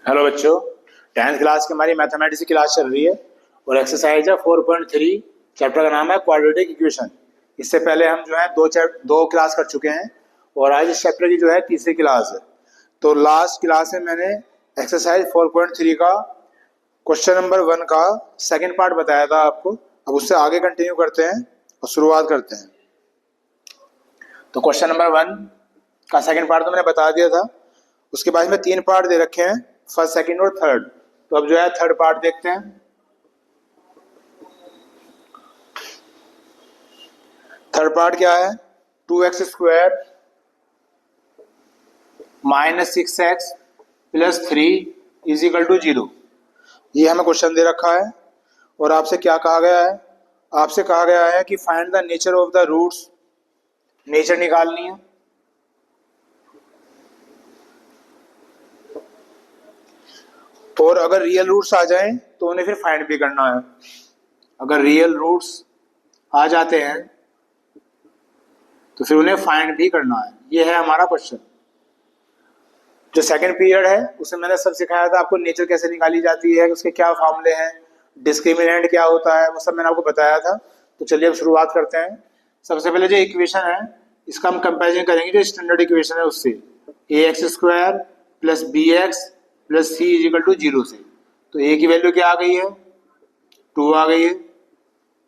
Hello बच्चों, 10th class की हमारी मैथमेटिक्स की क्लास चल रही है और एक्सरसाइज है 4.3। चैप्टर का नाम है क्वाड्रेटिक इक्वेशन। इससे पहले हम जो है दो क्लास कर चुके हैं और आज इस चैप्टर की जो है तीसरी क्लास है। तो लास्ट क्लास में मैंने एक्सरसाइज 4.3 का क्वेश्चन नंबर 1 का सेकंड पार्ट बताया था आपको। अब उससे आगे कंटिन्यू करते हैं और शुरुआत करते हैं। तो क्वेश्चन नंबर 1 का सेकंड पार्ट तो मैंने बता दिया था। उसके बाद में 3 पार्ट दे रखे हैं, फर्स्ट, सेकंड और थर्ड। तो अब जो है थर्ड पार्ट देखते हैं। थर्ड पार्ट क्या है? 2x² - 6x + 3 = 0। ये हमें क्वेश्चन दे रखा है और आपसे क्या कहा गया है? आपसे कहा गया है कि find the nature of the roots. Nature निकालनी है। और अगर रियल रूट्स आ जाएं तो उन्हें फिर फाइंड भी करना है। अगर रियल रूट्स आ जाते हैं तो फिर उन्हें फाइंड भी करना है। ये है हमारा क्वेश्चन। जो सेकंड पीरियड है उसमें मैंने सब सिखाया था आपको, नेचर कैसे निकाली जाती है, उसके क्या फॉर्मूले हैं, डिस्क्रिमिनेंट क्या होता है, वो सब मैंने आपको बताया था। तो चलिए अब शुरुआत करते हैं। सबसे पहले जो इक्वेशन है इसका हम कंपेरिजन करेंगे जो स्टैंडर्ड इक्वेशन है उससे, ax² + bx + c = 0 से। तो a की वैल्यू क्या आ गई है? 2 आ गई है।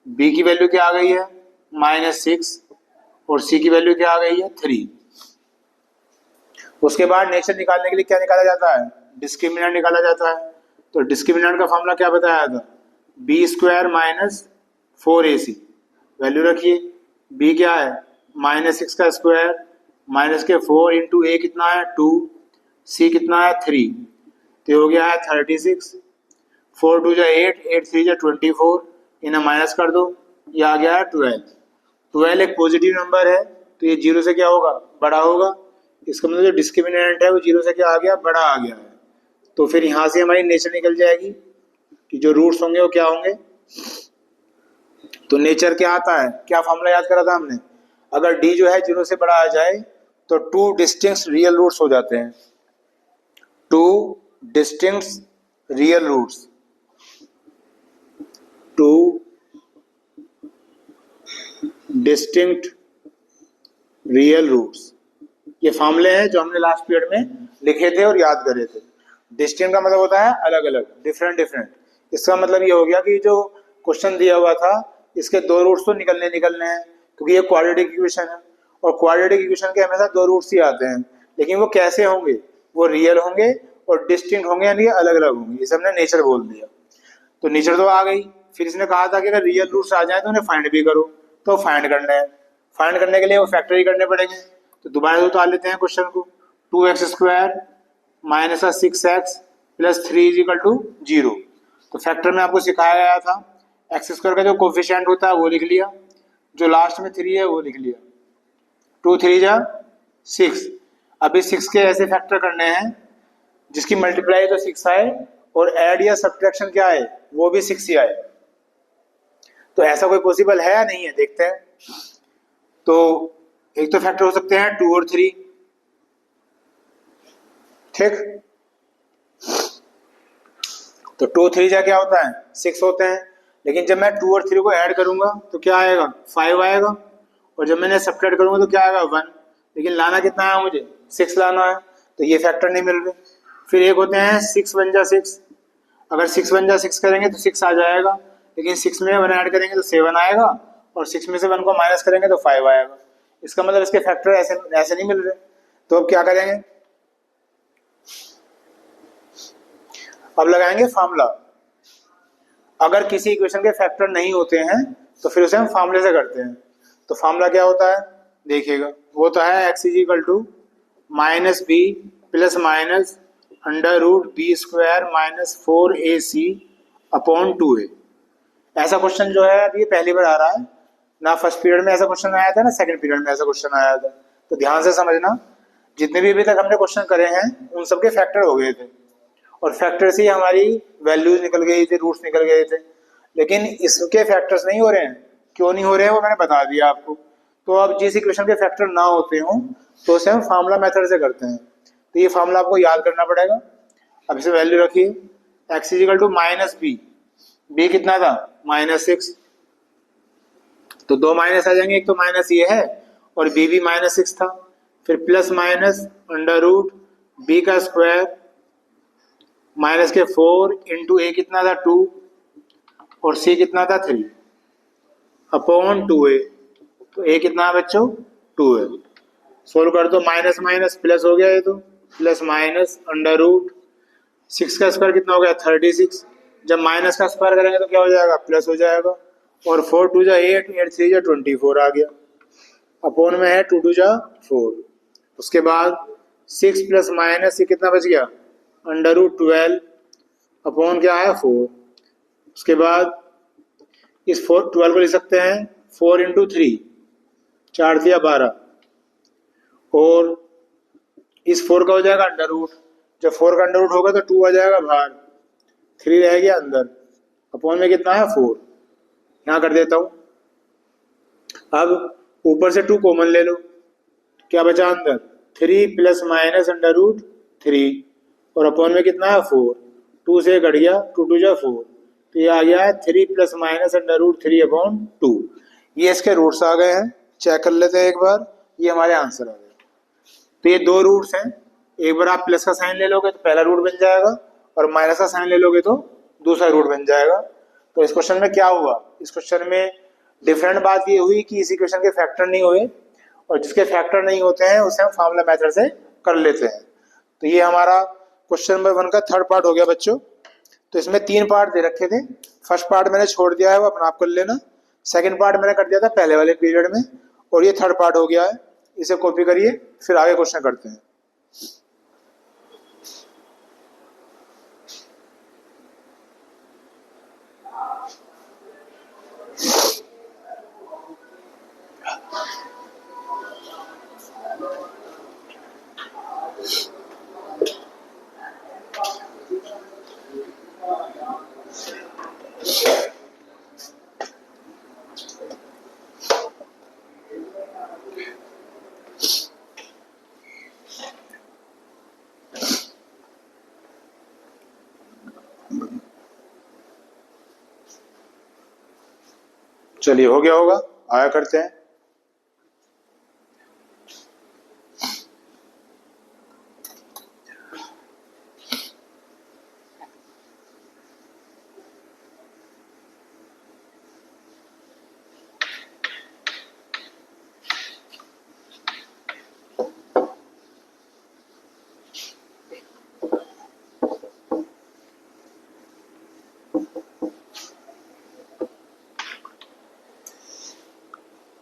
b की वैल्यू क्या आ गई है? -6। और c की वैल्यू क्या आ गई है? 3। उसके बाद नेचर निकालने के लिए क्या निकाला जाता है? डिस्क्रिमिनेंट निकाला जाता है। तो डिस्क्रिमिनेंट का फॉर्मूला क्या बताया था? b² - 4ac। वैल्यू रखिए। b क्या है? -6 का स्क्वायर -4 × a कितना है? 2। c कितना है? 3। तो हो गया है 36। 4 × 2 = 8, 8 × 3 = 24। इन्हें माइनस कर दो, ये आ गया है 12। 12 एक पॉजिटिव नंबर है तो ये 0 से क्या होगा? बड़ा होगा। इसका मतलब जो डिस्क्रिमिनेंट है वो 0 से क्या आ गया? बड़ा आ गया है। तो फिर यहाँ से हमारी नेचर निकल जाएगी कि जो रूट्स होंगे वो क्या होंगे। तो नेचर क्या आता है? क्या फॉर्मूला याद करा था हमने? अगर d जो है 0 से बड़ा आ जाए तो 2 डिस्टिंक्ट रियल रूट्स हो जाते हैं। 2 distinct real roots. 2 distinct real roots. ये फॉर्मूले हैं जो हमने लास्ट पीरियड में लिखे थे और याद करे थे। डिस्टिंक्ट का मतलब होता है अलग अलग, डिफरेंट डिफरेंट। इसका मतलब ये हो गया कि जो क्वेश्चन दिया हुआ था इसके 2 रूट्स तो निकलने हैं, क्योंकि ये क्वाड्रेटिक इक्वेशन है और क्वाड्रेटिक इक्वेशन के हमेशा 2 रूट्स ही आते हैं। लेकिन वो कैसे होंगे? वो रियल होंगे और डिस्टिंक्ट होंगे, यानी अलग अलग होंगे। इसे हमने नेचर बोल दिया। तो नेचर तो आ गई। फिर इसने कहा था कि अगर रियल रूट्स आ जाए तो उन्हें फाइंड भी करो। तो फाइंड करना है। फाइंड करने के लिए वो फैक्टर ही करने पड़ेंगे। तो दोबारा से उतार लेते हैं क्वेश्चन को। 2x² - 6x + 3 = 0। तो फैक्टर में आपको सिखाया गया था x² का जो कोफिशिएंट होता है वो लिख लिया, जो लास्ट में 3 है वो लिख लिया। 2 3 = 6। अभी 6 के ऐसे फैक्टर करने हैं जिसकी मल्टीप्लाई तो 6 आए और ऐड या सब्ट्रैक्शन क्या आए? वो भी 6 ही आए। तो ऐसा कोई पॉसिबल है या नहीं है? देखते हैं। तो एक तो फैक्टर हो सकते हैं 2 और 3, ठीक। तो 2 3 जा क्या होता है? 6 होते हैं। लेकिन जब मैं 2 और 3 को ऐड करूंगा तो क्या आएगा? 5 आएगा। और जब मैंने सब्ट्रैक्ट करूंगा तो क्या आएगा? 1। लेकिन लाना कितना है मुझे? 6 लाना है। तो ये फैक्टर नहीं मिल रहे। फिर एक होते हैं 6 1 = 6। अगर 6 1 = 6 करेंगे तो 6 आ जाएगा। लेकिन 6 में 1 ऐड करेंगे तो 7 आएगा और 6 में से 1 को माइनस करेंगे तो 5 आएगा। इसका मतलब इसके फैक्टर ऐसे नहीं मिल रहे। तो अब क्या करेंगे? अब लगाएंगे फार्मूला। अगर किसी इक्वेशन के फैक्टर नहीं होते हैं तो फिर उसे हम फार्मूले से करते हैं। तो फार्मूला क्या होता है? देखिएगा, वो तो है x = -b ± √b² - 4ac/2a। ऐसा क्वेश्चन जो है अभी पहली बार आ रहा है ना। फर्स्ट पीरियड में ऐसा क्वेश्चन आया था ना, सेकंड पीरियड में ऐसा क्वेश्चन आया था। तो ध्यान से समझना, जितने भी अभी तक हमने क्वेश्चन करे हैं उन सबके फैक्टर हो गए थे और फैक्टर से हमारी वैल्यूज निकल गई थी, रूट्स निकल गए थे। लेकिन इसके फैक्टर्स नहीं हो रहे हैं। क्यों नहीं हो रहे हैं वो मैंने बता दिया आपको। तो अब जिस इक्वेशन के फैक्टर ना होते हों तो उसे हम फार्मूला मेथड से करते हैं। तो ये फार्मूला आपको याद करना पड़ेगा। अब इसे वैल्यू रखिए, x is equal to minus B, B कितना था -6, तो दो माइनस आ जाएंगे, एक तो माइनस ये है और बी भी -6 था, फिर plus minus under root B का स्क्वायर माइनस के 4 इंटू ए कितना था 2 और सी कितना था 3 अपॉन 2a, तो a कितना है बच्चों 2 है। सोल्व कर दो, माइनस माइनस प्लस हो गया, ये तो प्लस माइनस अंडर रूट 6 का स्क्वायर कितना हो गया 36, जब माइनस का स्क्वायर करेंगे तो क्या हो जाएगा प्लस हो जाएगा, और 4 2 जा 8, 8 3 जा 24 आ गया, अपॉन में है 2 2 जा 4, उसके बाद 6 प्लस माइनस ये कितना बच गया अंडर रूट 12 अपॉन क्या है 4, उसके बाद इस 12 को लिख सकते हैं 4 इंटू 3, 4 दिया 12, और इस 4 का हो जाएगा अंडर रूट, जब 4 का अंडर रूट होगा तो 2 आ जाएगा बाहर, 3 रह गया अंदर, अपॉन में कितना है 4, यहाँ कर देता हूँ। अब ऊपर से 2 कॉमन ले लो, क्या बचा अंदर 3 प्लस माइनस अंडर रूट 3 और अपॉन में कितना है 4, 2 से कट गया 2 2 जा 4, तो ये आ गया है 3 plus minus under root 3 upon 2, ये इसके रूट्स आ गए हैं, चेक कर लेते हैं एक बार, ये हमारे आंसर आ गए। तो ये दो रूट्स हैं, एक बार आप प्लस का साइन ले लोगे तो पहला रूट बन जाएगा और माइनस का साइन ले लोगे तो दूसरा रूट बन जाएगा। तो इस क्वेश्चन में क्या हुआ, इस क्वेश्चन में डिफरेंट बात ये हुई कि इस इक्वेशन के फैक्टर नहीं हुए, और जिसके फैक्टर नहीं होते हैं उसे हम फार्मूला मेथड से कर लेते हैं। तो ये हमारा क्वेश्चन नंबर 1 का थर्ड पार्ट हो गया बच्चों। तो इसमें 3 पार्ट दे रखे थे, फर्स्ट पार्ट मैंने छोड़ दिया है, वो अपना आप कर लेना, सेकंड पार्ट मैंने कर दिया था पहले वाले पीरियड में, और ये थर्ड पार्ट हो गया है, इसे कॉपी करिए फिर आगे क्वेश्चन करते हैं। चलिए हो गया होगा, आया करते हैं।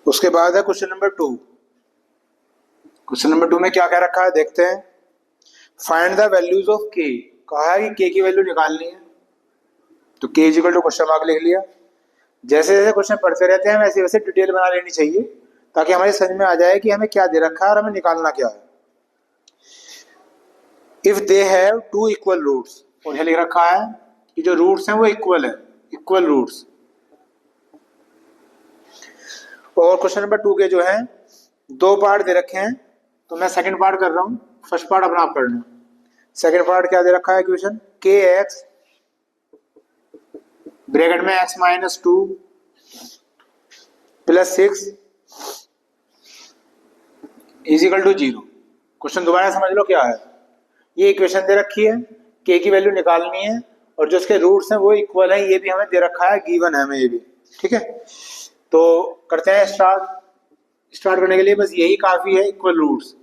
उसके बाद है क्वेश्चन नंबर 2। क्वेश्चन नंबर 2 में क्या कह रखा है देखते हैं। फाइंड द वैल्यूज ऑफ के, कहा है कि के की वैल्यू निकालनी है, तो के इक्वल टू क्वेश्चन मार्क लिख लिया। जैसे जैसे क्वेश्चन पढ़ते रहते हैं वैसे वैसे डिटेल बना लेनी चाहिए, ताकि हमारी समझ में आ जाए कि हमें क्या दे रखा है और हमें निकालना क्या है। If they have 2 equal roots, और यह लिख रखा है कि जो रूट्स हैं वो इक्वल है, इक्वल रूट्स। और क्वेश्चन नंबर 2 के जो है 2 पार्ट दे रखे हैं, तो मैं सेकंड पार्ट कर रहा हूं, फर्स्ट पार्ट अपना आप करना। सेकंड पार्ट क्या दे रखा है क्वेश्चन, के एक्स ब्रैकेट में x minus 2 plus 6 is equal to 0। Question दोबारा समझ लो क्या है, ये इक्वेशन दे रखी है, के की वैल्यू निकालनी है और जो उसके रूट्स हैं वो इक्वल है, ये भी हमें दे रखा है, गिवन है हमें ये भी, ठीक है। तो करते हैं स्टार्ट करने के लिए बस यही काफी है, इक्वल रूट्स।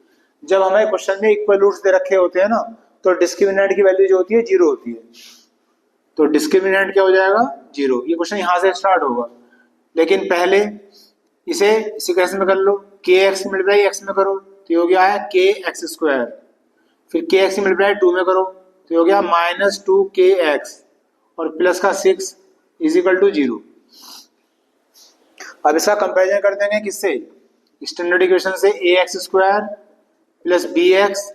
जब हमें क्वेश्चन में इक्वल रूट्स दे रखे होते हैं ना, तो डिस्क्रिमिनेंट की वैल्यू जो होती है 0 होती है, तो डिस्क्रिमिनेंट क्या हो जाएगा 0। ये क्वेश्चन यहाँ से स्टार्ट होगा, लेकिन पहले इसे सीक्वेंस में कर लो, के एक्स मल्टीप्लाई एक्स में करो तो ये हो गया है के एक्स स्क्वायर, फिर के एक्स मल्टीप्लाई 2 में करो तो ये हो गया माइनस 2 के एक्स, और प्लस का 6 इज इक्वल टू 0। अब इसका कंपैरिजन कर देंगे किससे, स्टैंडर्ड इक्वेशन से, a x square plus b x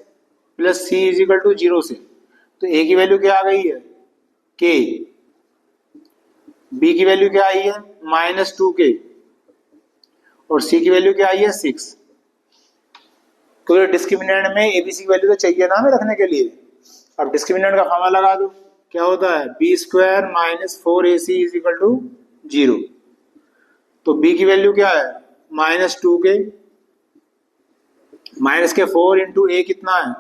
plus c is equal to 0 से। तो ए की वैल्यू क्या आ गई है के, बी की वैल्यू क्या आई है माइनस 2 के, और सी की वैल्यू क्या आई है 6। क्योंकि डिस्क्रिमिनेंट में एबीसी की वैल्यू तो चाहिए ना हमें रखने के लिए, अब डिस्क्रिमिनेंट का फॉर्मूला लगा दो, क्या होता है B square minus 4ac is equal to 0। तो b की वैल्यू क्या है -2k, माइनस के 4 इंटू ए कितना है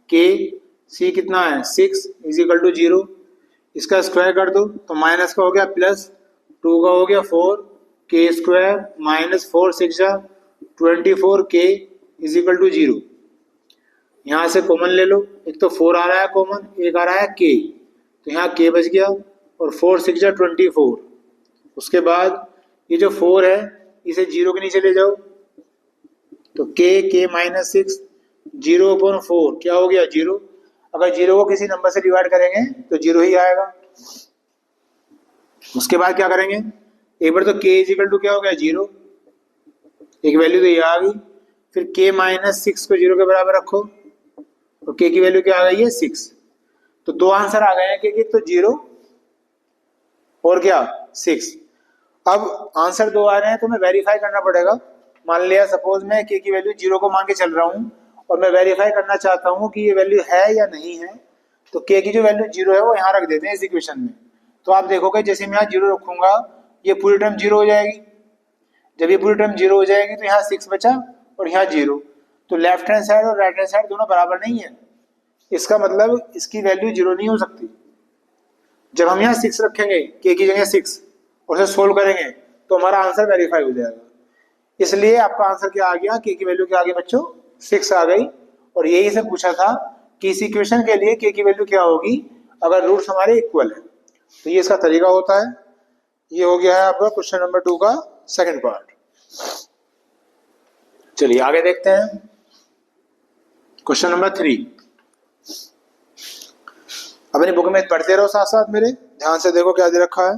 k, c कितना है 6 इज इक्वल टू 0। इसका स्क्वायर कर दो तो माइनस का हो गया प्लस, 2 का हो गया 4, k square minus 4 6 24k is equal to 0। यहाँ से कॉमन ले लो, एक तो 4 आ रहा है कॉमन, एक आ रहा है k, तो यहाँ k बच गया और 4 6 24। उसके बाद ये जो 4 है इसे 0 के नीचे ले जाओ, तो k माइनस 6 0/4 क्या हो गया 0। अगर 0 को किसी नंबर से डिवाइड करेंगे तो 0 ही आएगा। उसके बाद क्या करेंगे, एक बार तो k इज इक्वल टू क्या हो गया 0, एक वैल्यू तो ये आ गई, फिर k माइनस 6 को 0 के बराबर रखो तो k की वैल्यू क्या आ गई है 6। तो दो आंसर आ गए हैं k की, तो 0 और क्या 6। अब आंसर दो आ रहे हैं तो मैं वेरीफाई करना पड़ेगा। मान लिया सपोज मैं k की वैल्यू 0 को मान के चल रहा हूँ और मैं वेरीफाई करना चाहता हूँ कि ये वैल्यू है या नहीं है, तो k की जो वैल्यू 0 है वो यहाँ रख देते हैं इस इक्वेशन में। तो आप देखोगे जैसे मैं यहाँ 0 रखूंगा ये पूरी टर्म 0 हो जाएगी, जब ये पूरी टर्म 0 हो जाएगी तो यहाँ 6 बचा और यहाँ 0, तो लेफ्ट हैंड साइड और राइट हैंड साइड दोनों बराबर नहीं है, इसका मतलब इसकी वैल्यू 0 नहीं हो सकती। जब हम यहाँ 6 रखेंगे k की जगह 6 और उसे सोल्व करेंगे तो हमारा आंसर वेरीफाई हो जाएगा। इसलिए आपका आंसर क्या आ गया, k की वैल्यू क्या आ गई बच्चों 6 आ गई। और यही से पूछा था कि इस इक्वेशन के लिए k की वैल्यू क्या होगी अगर रूट्स हमारे इक्वल है। तो ये इसका तरीका होता है। ये हो गया है आपका क्वेश्चन नंबर 2 का सेकंड पार्ट। चलिए आगे देखते हैं क्वेश्चन नंबर 3। अपनी बुक में पढ़ते रहो साथ साथ, मेरे ध्यान से देखो क्या दे रखा है।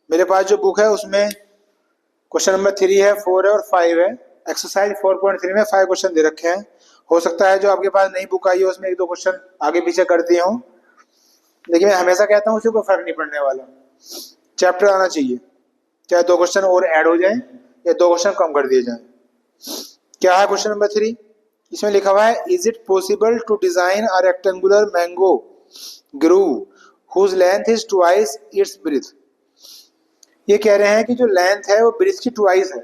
मेरे पास जो बुक है उसमें क्वेश्चन नंबर 3 है, 4 है और 5 है। एक्सरसाइज 4.3 में 5 क्वेश्चन दे रखे हैं। हो सकता है जो आपके पास नई बुक आई है उसमें एक दो क्वेश्चन आगे पीछे कर दिए हों, लेकिन मैं हमेशा कहता हूँ उसे कोई फर्क नहीं पड़ने वाला, चैप्टर आना चाहिए, चाहे 2 क्वेश्चन और ऐड हो जाए या 2 क्वेश्चन कम कर दिए जाए। क्या है क्वेश्चन नंबर 3, इसमें लिखा हुआ है is it possible to design a rectangular mango grove whose length is twice its breadth. ये कह रहे हैं कि जो लेंथ है वो ब्रेथ की ट्वाइस है।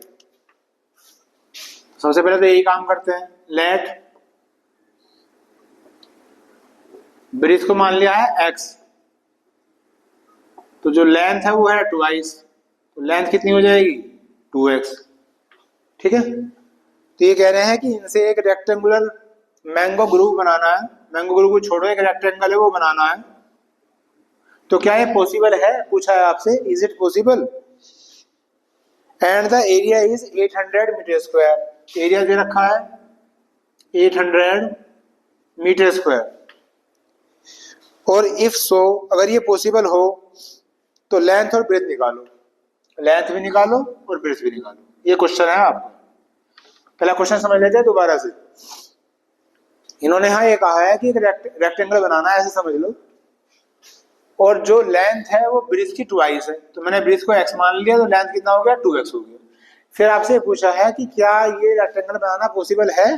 सबसे पहले तो यही काम करते हैं, लेट ब्रेथ को मान लिया है x, तो जो लेंथ है वो है ट्वाइस, तो लेंथ कितनी हो जाएगी 2x। ठीक है, तो ये कह रहे हैं कि इनसे एक रेक्टेंगुलर मैंगो ग्रूव बनाना है। मैंगो ग्रूव को छोड़ो, एक रेक्टेंगल है वो बनाना है। तो क्या ये पॉसिबल है, पूछा है आपसे, is it possible. And the area is 800 metre square. Area दे रखा है 800 मीटर स्क्वायर। और इफ सो, अगर ये पॉसिबल हो तो लेंथ और ब्रेथ निकालो, लेंथ भी निकालो और ब्रेथ भी निकालो। ये क्वेश्चन है आपका। पहला क्वेश्चन समझ लेते हैं दोबारा से। इन्होंने यहाँ ये कहा है कि एक रेक्टेंगल बनाना है, ऐसे समझ लो, और जो लेंथ है वो ब्रेथ की ट्वाइस है। तो मैंने ब्रेथ को x मान लिया, तो लेंथ कितना हो गया 2x हो गया। फिर आपसे पूछा है कि क्या ये रेक्टेंगल बनाना पॉसिबल है।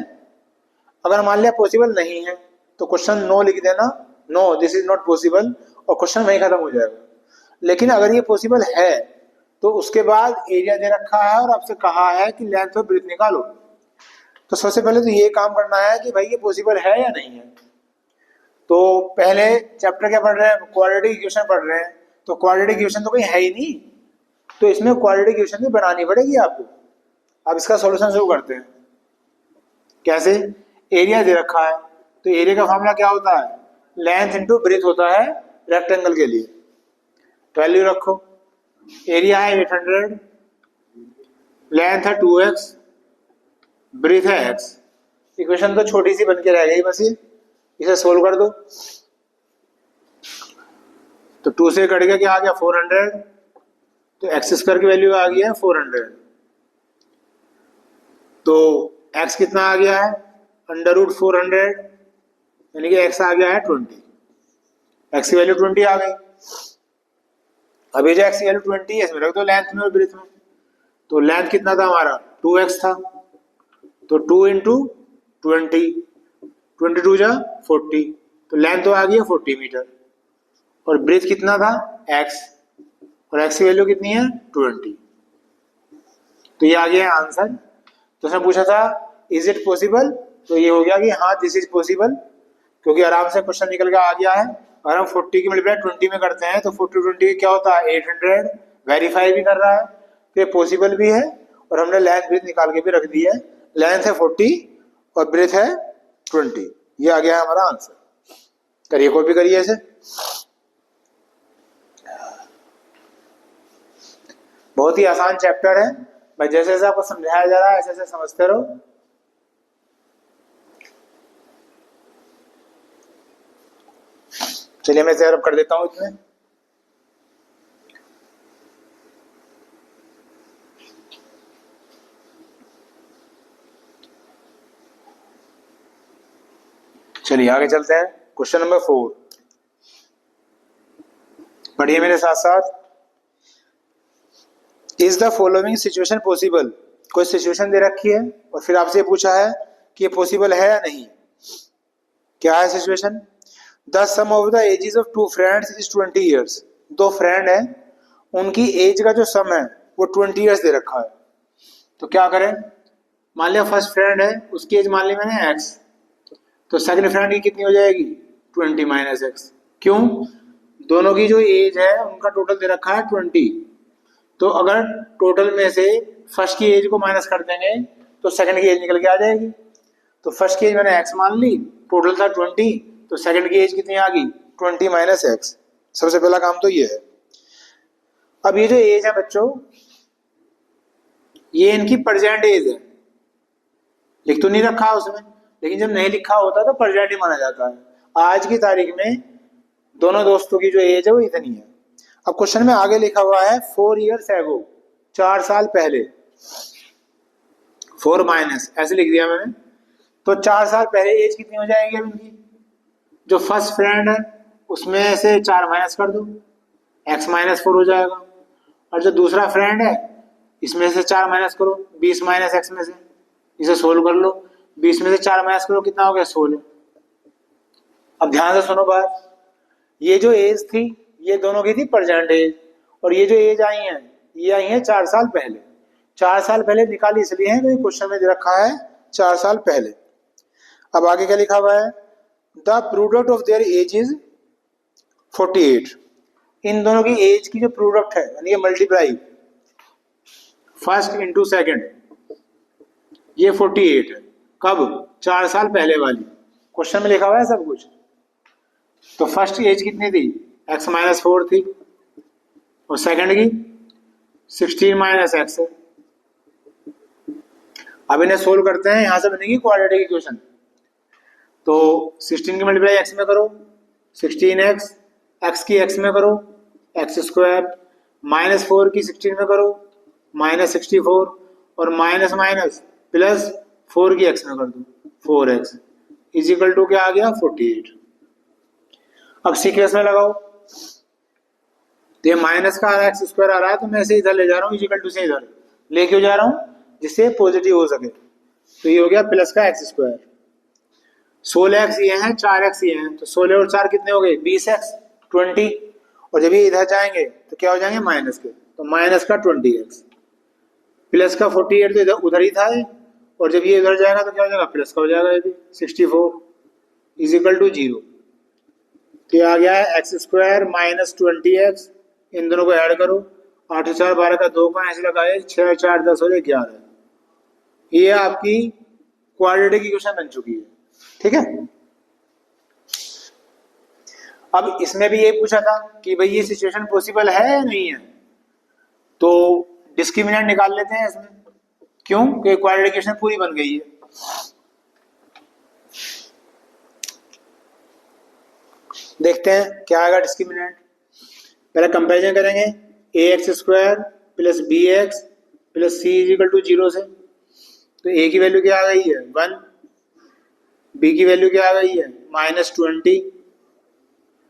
अगर मान लिया पॉसिबल नहीं है तो क्वेश्चन नो लिख देना, no this is not possible, और क्वेश्चन वहीं खत्म हो जाएगा। लेकिन अगर ये पॉसिबल है तो उसके बाद एरिया दे रखा है और आपसे कहा है कि लेंथ और ब्रेथ निकालो। तो सबसे पहले तो ये काम करना है कि भाई ये पॉसिबल है या नहीं है। तो पहले चैप्टर क्या पढ़ रहे हैं, क्वाड्रेटिक इक्वेशन पढ़ रहे हैं। तो क्वाड्रेटिक इक्वेशन तो कहीं है ही नहीं, तो इसमें क्वाड्रेटिक इक्वेशन भी बनानी पड़ेगी आपको। अब इसका सॉल्यूशन शुरू करते हैं। कैसे, एरिया दे रखा है, तो एरिया का फॉर्मूला क्या होता है, लेंथ इंटू ब्रेथ होता है रेक्टेंगल के लिए। वैल्यू रखो, एरिया है 800, लेंथ है 2x, ब्रेथ है x। इक्वेशन तो छोटी सी बन के रह गई बस, ये इसे सोल्व कर दो। तो 2 से कट गया, क्या आ गया 400, तो एक्स स्क्वायर की वैल्यू आ गई है 400। तो x कितना आ गया है √400, यानी कि x आ गया है 20। x की वैल्यू 20 आ गई। अब ये जो x की वैल्यू 20 है इसमें रख दो लेंथ में और ब्रेथ में। तो लेंथ कितना था हमारा 2x था, तो 2 × 20, 22 जा 40, तो लेंथ तो आ गई है 40 मीटर और ब्रेथ कितना था x, और x की वैल्यू कितनी है 20। तो ये आ गया आंसर। तो उसने पूछा था इज इट पॉसिबल, तो ये हो गया कि हाँ दिस इज पॉसिबल, क्योंकि आराम से क्वेश्चन निकल के आ गया है। अगर हम 40 की मल्टीप्लाई 20 में करते हैं तो 40 20 क्या होता है 800, वेरीफाई भी कर रहा है तो ये पॉसिबल भी है। और हमने लेंथ ब्रेथ निकाल के भी रख दी है, लेंथ है 40 और ब्रेथ है 20। ये आ गया है हमारा आंसर। करिए कॉपी करिए इसे। बहुत ही आसान चैप्टर है भाई, जैसे जैसे आपको समझाया जा रहा है ऐसे ऐसे समझते रहो। चलिए मैं शेयर कर देता हूं इसमें। चलिए आगे चलते हैं। क्वेश्चन नंबर 4 पढ़िए मेरे साथ साथ। Is the following situation possible, कोई सिचुएशन दे रखी है और फिर आपसे पूछा है कि ये पॉसिबल है या नहीं। क्या है situation? The sum of the ages of two friends is 20 years. दो फ्रेंड है, उनकी एज का जो सम है वो 20 ईयर्स दे रखा है। तो क्या करें? मान लिया फर्स्ट फ्रेंड है, उसकी एज मान ली मैंने x, तो सेकंड फ्रेंड की कितनी हो जाएगी 20 माइनस x। क्यों? दोनों की जो एज है उनका टोटल दे रखा है 20। तो अगर टोटल में से फर्स्ट की एज को माइनस कर देंगे तो सेकंड की एज निकल के आ जाएगी। तो फर्स्ट की एज मैंने x मान ली, टोटल था 20, तो सेकंड की एज कितनी आ गई 20 माइनस x। सबसे पहला काम तो ये है। अब ये जो एज है बच्चों, ये इनकी प्रेजेंट एज है। लिख तो नहीं रखा उसमें, लेकिन जब नहीं लिखा होता तो प्रेजेंट ही माना जाता है। आज की तारीख में दोनों दोस्तों की जो एज है वो इतनी है। अब क्वेश्चन में आगे लिखा हुआ है 4 ईयर्स एगो, 4 साल पहले, 4 माइनस ऐसे लिख दिया मैंने। तो 4 साल पहले एज कितनी हो जाएगी अब इनकी? जो फर्स्ट फ्रेंड है उसमें से 4 माइनस कर दो, x माइनस 4 हो जाएगा। और जो दूसरा फ्रेंड है इसमें से 4 माइनस करो, 20 माइनस x में से, इसे सोल्व कर लो। 20 में से 4 माइनस करो, कितना हो गया 16। अब ध्यान से सुनो बात, ये जो एज थी ये दोनों की थी प्रेजेंट एज, और ये जो एज आई है ये आई है 4 साल पहले। 4 साल पहले निकाली इसलिए है क्योंकि क्वेश्चन में दे रखा है 4 साल पहले। अब आगे क्या लिखा हुआ है? The product of their age is 48। इन दोनों की एज की जो प्रोडक्ट है यानी मल्टीप्लाई फर्स्ट इंटू सेकेंड, ये 48 है। कब? 4 साल पहले वाली। क्वेश्चन में लिखा हुआ है सब कुछ। तो फर्स्ट एज कितनी थी x माइनस 4 थी, और सेकंड की 16 माइनस x है। अब इन्हें सोल्व करते हैं, यहां से बनेगी क्वाड्रेटिक इक्वेशन। तो 16 की मल्टीप्लाई x में करो 16x, x की x में करो x स्क्वायर, माइनस 4 की 16 में करो माइनस 64, और माइनस माइनस प्लस 4 की x में कर दो 4x इज इक्वल टू क्या आ गया 48। अब सीक्वेंस में लगाओ, तो ये माइनस का x स्क्वायर आ रहा है तो मैं इसे इधर ले जा रहा हूँ, इक्वल टू से इधर ले क्यों जा रहा हूँ जिससे पॉजिटिव हो सके। तो ये हो गया प्लस का x स्क्वायर, 16x ये है 4x ये है, तो 16 और 4 कितने हो गए 20x 20। और जब ये इधर जाएंगे तो क्या हो जाएंगे माइनस के, तो माइनस का 20x, प्लस का 48 तो इधर उधर ही था ये, और जब ये इधर जाएगा तो क्या हो जाएगा प्लस का हो जाएगा ये भी 64 इज इक्वल टू 0। तो ये आ गया है x स्क्वायर माइनस 20x, इन दोनों को ऐड करो, 8 4 12 का 2 का ऐसे लगाए 6 4 10 हो जाए 11। ये आपकी क्वाड्रेटिक इक्वेशन बन चुकी है। ठीक है। अब इसमें भी ये पूछा था कि भाई ये सिचुएशन पॉसिबल है या नहीं है, तो डिस्क्रिमिनेंट निकाल लेते हैं इसमें। क्यों? क्योंकि क्वाड्रेटिक इक्वेशन पूरी बन गई है। देखते हैं क्या आएगा डिस्क्रिमिनेंट। पहले कंपैरिजन करेंगे ax square plus bx plus c is equal to 0 से। तो a की वैल्यू क्या आ गई है 1, b की वैल्यू क्या आ गई है -20,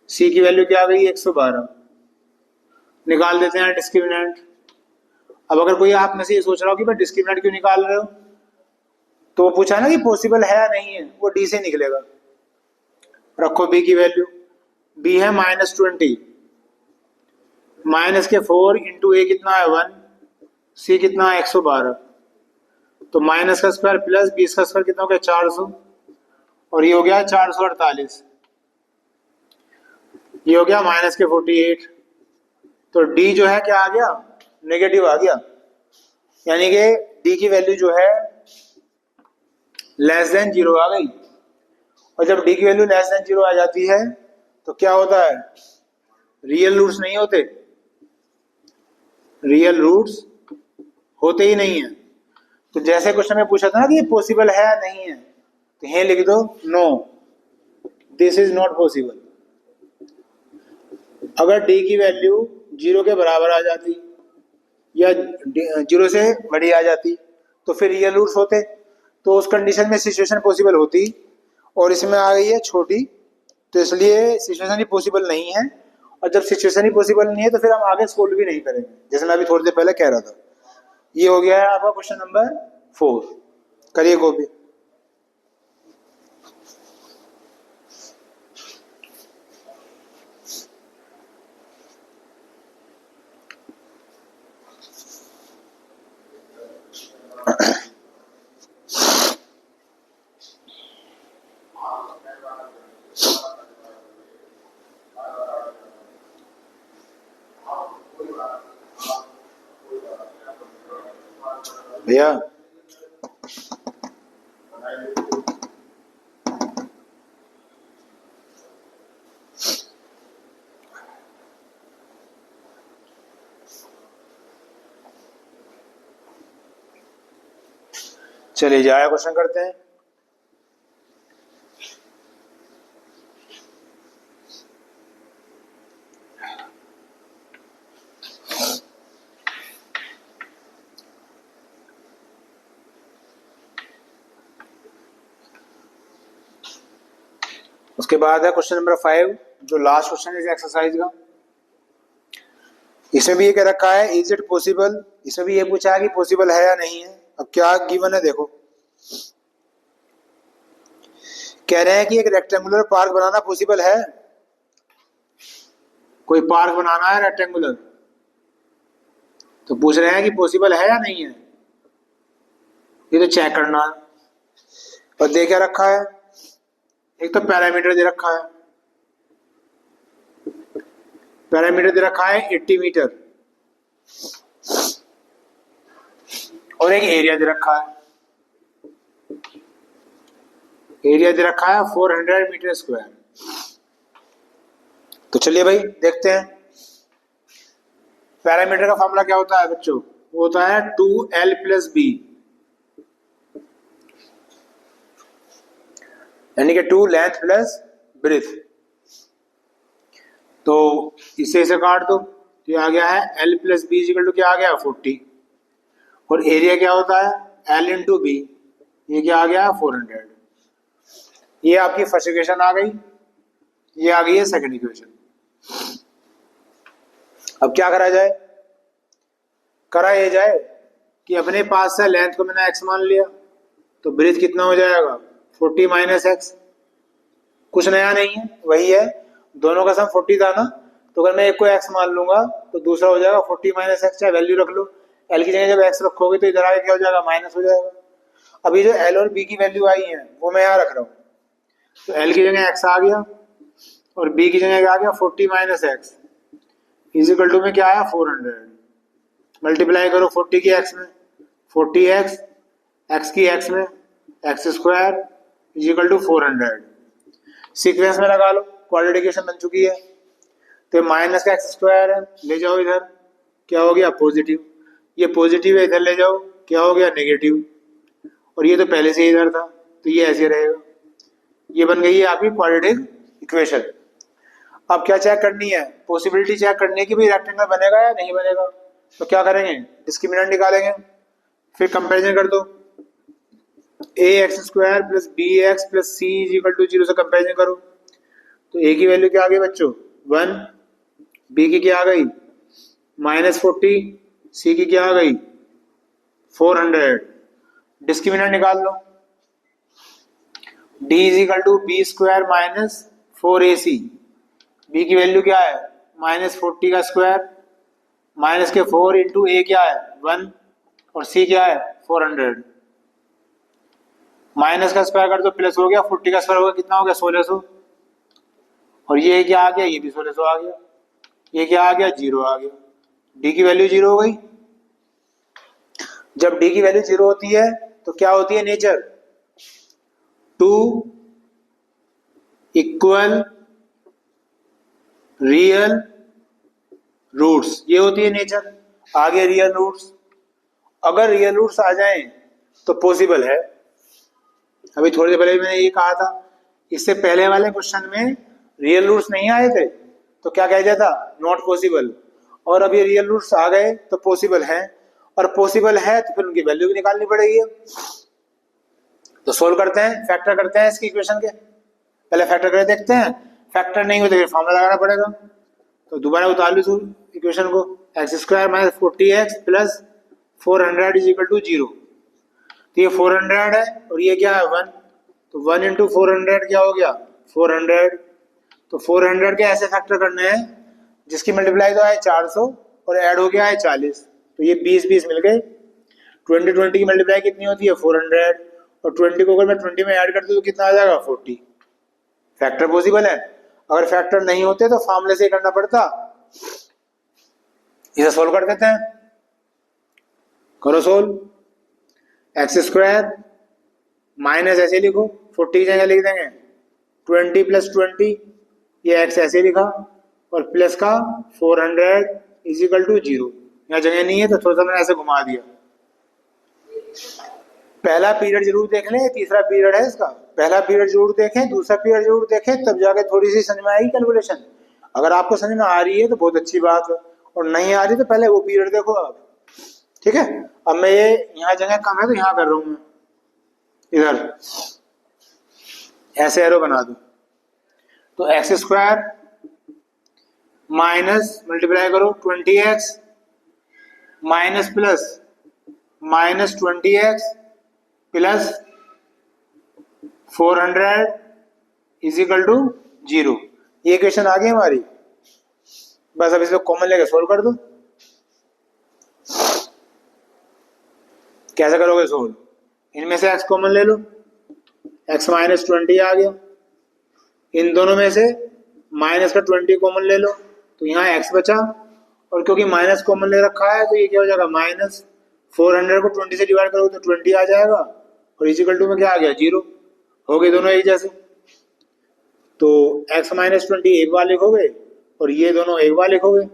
c की वैल्यू क्या आ गई है 112। निकाल देते हैं डिस्क्रिमिनेंट। अब अगर कोई आप में से ये सोच रहा हो कि भाई डिस्क्रिमिनेंट क्यों निकाल रहे हो, तो वो पूछा ना कि पॉसिबल है या नहीं है, वो डी से निकलेगा। रखो बी की वैल्यू, बी है -20, माइनस के 4 इंटू ए कितना है 1, सी कितना है 112, तो माइनस का स्क्वायर प्लस 20 का स्क्वायर कितना हो गया 400, और ये हो गया 448, ये हो गया माइनस के 48, तो डी जो है क्या आ गया, नेगेटिव आ गया, यानी कि डी की वैल्यू जो है लेस देन 0 आ गई। और जब डी की वैल्यू लेस देन 0 आ जाती है तो क्या होता है, रियल रूट्स नहीं होते, रियल रूट्स होते ही नहीं है। तो जैसे क्वेश्चन में पूछा था ना कि ये पॉसिबल है या नहीं है, तो यहीं लिख दो no, this is not possible. अगर डी की वैल्यू 0 के बराबर आ जाती या 0 से बड़ी आ जाती तो फिर रियल रूट्स होते, तो उस कंडीशन में सिचुएशन पॉसिबल होती, और इसमें आ गई है छोटी, तो इसलिए सिचुएशन ही पॉसिबल नहीं है। और जब सिचुएशन ही पॉसिबल नहीं है तो फिर हम आगे सोल्व भी नहीं करेंगे, जैसे मैं अभी थोड़ी देर पहले कह रहा था। ये हो गया है आपका क्वेश्चन नंबर 4, करिए कॉपी। भैया चलिए जाया क्वेश्चन करते हैं। उसके बाद है क्वेश्चन नंबर 5, जो लास्ट क्वेश्चन है इस एक्सरसाइज का। इसमें भी ये कह रखा है इज इट पॉसिबल, इसमें भी ये पूछा है कि पॉसिबल है या नहीं है। अब क्या गिवन है देखो, कह रहे हैं कि एक रेक्टेंगुलर पार्क बनाना पॉसिबल है, कोई पार्क बनाना है रेक्टेंगुलर, तो पूछ रहे हैं कि पॉसिबल है या नहीं है, ये तो चेक करना है। और दे क्या रखा है, एक तो पैरामीटर दे रखा है, पैरामीटर दे रखा है 80 मीटर, और एक एरिया दे रखा है, एरिया दे रखा है 400 मीटर स्क्वायर। तो चलिए भाई देखते हैं। पैरामीटर का फॉर्मूला क्या होता है बच्चों, वो होता है 2l + b, यानी कि 2 लेंथ प्लस ब्रेथ। तो इसे काट दो, तो ये आ गया है l + b = क्या आ गया 40, और एरिया क्या होता है l × b, ये क्या आ गया 400। ये आपकी फर्स्ट इक्वेशन आ गई, ये आ गई है सेकंड इक्वेशन। अब क्या करा जाए, करा ये जाए कि अपने पास से लेंथ को मैंने x मान लिया, तो ब्रेथ कितना हो जाएगा 40 - x, कुछ नया नहीं है, वही है, दोनों का सम 40 था ना, तो अगर मैं एक को x मान लूंगा तो दूसरा हो जाएगा 40 - x, चाहे वैल्यू रख लो, l की जगह जब x रखोगे तो इधर आगे क्या हो जाएगा माइनस हो जाएगा। अभी जो l और b की वैल्यू आई है वो मैं यहाँ रख रहा हूँ, तो l की जगह x आ गया और b की जगह आ गया 40 - x = में क्या आया 400, मल्टीप्लाई करो 40 की x में 40x, x की x में x² = 400, सीक्वेंस में लगा लो, क्वाड्रेटिक इक्वेशन बन चुकी है। तो माइनस का x² है, ले जाओ इधर, क्या हो गया पॉजिटिव, ये पॉजिटिव है, इधर ले जाओ, क्या हो गया नेगेटिव, और ये तो पहले से इधर था तो ये ऐसे रहेगा। ये बन गई है आपकी क्वाड्रेटिक इक्वेशन। अब क्या चेक करनी है, पॉसिबिलिटी चेक करनी है कि भाई रेक्टेंगल बनेगा या नहीं बनेगा। तो क्या करेंगे, डिस्क्रिमिनेंट निकालेंगे, फिर कंपैरिजन कर दो, ax² + bx + c = 0 से कंपैरिजन करो, तो a की वैल्यू क्या आ गई बच्चों 1, b की क्या आ गई -40, c की क्या आ गई 400। डिस्क्रिमिनेंट निकाल लो, d = b² - 4ac, b की वैल्यू क्या है -40 का स्क्वायर माइनस के 4 इंटू ए क्या है 1 और c क्या है 400, माइनस का स्क्वायर कर दो प्लस हो गया, 40 का स्क्वायर हो गया कितना हो गया 1600, और ये क्या आ गया ये भी 1600 आ गया, ये क्या आ गया 0 आ गया, d की वैल्यू 0 हो गई। जब d की वैल्यू 0 होती है तो क्या होती है नेचर, 2 इक्वल रियल रूट्स, ये होती है नेचर। आगे रियल रूट्स, अगर रियल रूट्स आ जाएं तो पॉसिबल है। अभी थोड़ी देर पहले मैंने ये कहा था, इससे पहले वाले क्वेश्चन में रियल रूट्स नहीं आए थे तो क्या कह दिया था नॉट पॉसिबल, और अभी रियल रूट्स आ गए तो पॉसिबल है, और पॉसिबल है तो फिर उनकी वैल्यू भी निकालनी पड़ेगी। तो सोल्व करते हैं, फैक्टर करते हैं इसकी इक्वेशन के, पहले फैक्टर करके देखते हैं, फैक्टर नहीं हुए तो फिर फॉर्मूला लगाना पड़ेगा। तो दोबारा उतार लो इक्वेशन को, x² minus 40x plus 400 is equal to 0। तो ये 400 है और ये क्या है 1, तो 1 इंटू 400 क्या हो गया 400। तो 400 के ऐसे फैक्टर करने हैं जिसकी मल्टीप्लाई तो है 400 और ऐड हो गया है 40, तो ये 20 मिल गए। 20 की मल्टीप्लाई कितनी होती है 400, और 20 को अगर मैं 20 में ऐड कर दूं तो कितना आ जाएगा 40। फैक्टर पॉसिबल है, अगर फैक्टर नहीं होते तो फॉर्मूले से करना पड़ता। इसे सोल्व कर देते हैं, करो सोल्व। x² माइनस ऐसे लिखो 40 की जगह लिख देंगे 20 प्लस 20, ये x ऐसे लिखा, और प्लस का 400 इज इक्वल टू 0। यहाँ जगह नहीं है तो थोड़ा सा मैंने ऐसे घुमा दिया। पहला पीरियड जरूर देख लें, तीसरा पीरियड है इसका, पहला पीरियड जरूर देखें, दूसरा पीरियड जरूर देखें, तब जाके थोड़ी सी समझ में आएगी कैलकुलेशन। अगर आपको समझ में आ रही है तो बहुत अच्छी बात है, और नहीं आ रही तो पहले वो पीरियड देखो आप, ठीक है। अब मैं ये यहाँ जगह कम है तो यहाँ कर रहा हूँ मैं, इधर ऐसे एरो बना दो। तो x² माइनस मल्टीप्लाई करो 20x minus plus minus 20x plus 400 is equal to 0। ये इक्वेशन आ गई हमारी, बस अब इसको कॉमन लेके सोल्व कर दो। कैसे करोगे सोल्व, इनमें से x कॉमन ले लो, x माइनस 20 आ गया, इन दोनों में से माइनस का 20 कॉमन ले लो तो यहाँ x बचा, और क्योंकि माइनस कॉमन ले रखा है तो ये क्या हो जाएगा माइनस 400 को 20 से डिवाइड करोगे तो 20 आ जाएगा, और इक्वल टू में क्या आ गया 0। हो गए दोनों एक जैसे, तो x माइनस 20 एक बार लिखोगे और ये दोनों एक बार लिखोगे।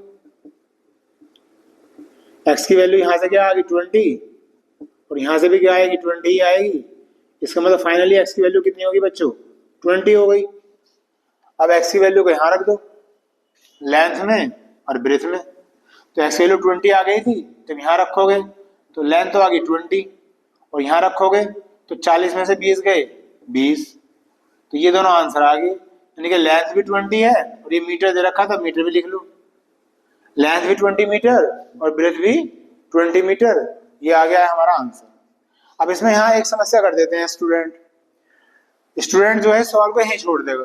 x की वैल्यू यहाँ से क्या आ गई 20, और यहाँ से भी क्या आएगी 20 ही आएगी। इसका मतलब फाइनली x की वैल्यू कितनी होगी बच्चों 20 हो गई। अब x की वैल्यू को यहाँ रख दो लेंथ में और ब्रेथ में, तो x की वैल्यू 20 आ गई थी, जब यहाँ रखोगे तो लेंथ तो आ गई 20, और यहाँ रखोगे तो 40 में से 20 गए 20, तो ये दोनों आंसर आ गए। यानी कि लेंथ भी 20 है और ये मीटर दे रखा था, मीटर भी लिख लो, लेंथ भी 20 मीटर और ब्रेथ भी 20 मीटर, ये आ गया है हमारा आंसर। अब इसमें यहाँ एक समस्या कर देते हैं, स्टूडेंट जो है सवाल को यहीं छोड़ देगा,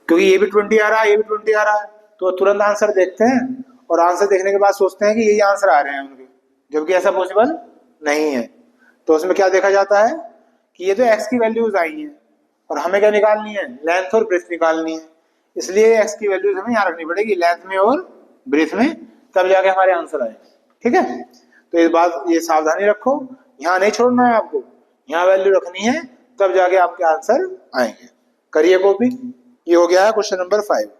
क्योंकि ये भी 20 आ रहा है, ये भी 20 आ रहा है, तो तुरंत आंसर देखते हैं और आंसर देखने के बाद सोचते हैं कि यही आंसर आ रहे हैं उनके, जबकि ऐसा पॉसिबल नहीं है। तो उसमें क्या देखा जाता है कि ये तो x की वैल्यूज आई हैं और हमें क्या निकालनी है लेंथ और ब्रेथ निकालनी है, इसलिए x की वैल्यूज हमें यहाँ रखनी पड़ेगी लेंथ में और ब्रेथ में, तब जाके हमारे आंसर आए। ठीक है, तो इस बात ये सावधानी रखो, यहाँ नहीं छोड़ना है आपको, यहाँ वैल्यू रखनी है, तब जाके आपके आंसर आएंगे। करिए कॉपी, ये हो गया है क्वेश्चन नंबर 5।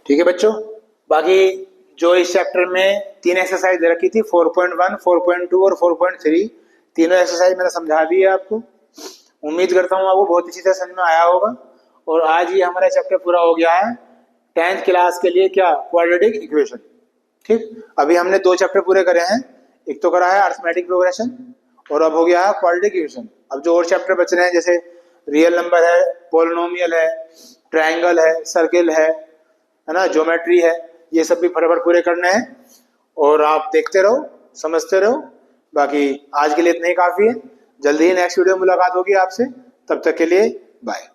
ठीक है बच्चों, बाकी जो इस चैप्टर में 3 एक्सरसाइज दे रखी थी 4.1, 4.2 और 4.3, तीनों एक्सरसाइज मैंने समझा दी है आपको। उम्मीद करता हूँ आपको बहुत अच्छी तरह समझ में आया होगा। और आज ये हमारा चैप्टर पूरा हो गया है 10th क्लास के लिए, क्या क्वाड्रेटिक इक्वेशन। ठीक, अभी हमने 2 चैप्टर पूरे करे हैं, एक तो करा है अरिथमेटिक प्रोग्रेशन और अब हो गया है क्वाड्रेटिक इक्वेशन। अब जो और चैप्टर बच रहे हैं जैसे रियल नंबर है, पोलिनोमियल है, ट्रायंगल है, सर्किल है ना, ज्योमेट्री है, ये सब भी फटाफट पूरे करने हैं और आप देखते रहो, समझते रहो। बाकी आज के लिए इतना ही काफी है। जल्दी ही नेक्स्ट वीडियो में मुलाकात होगी आपसे, तब तक के लिए बाय।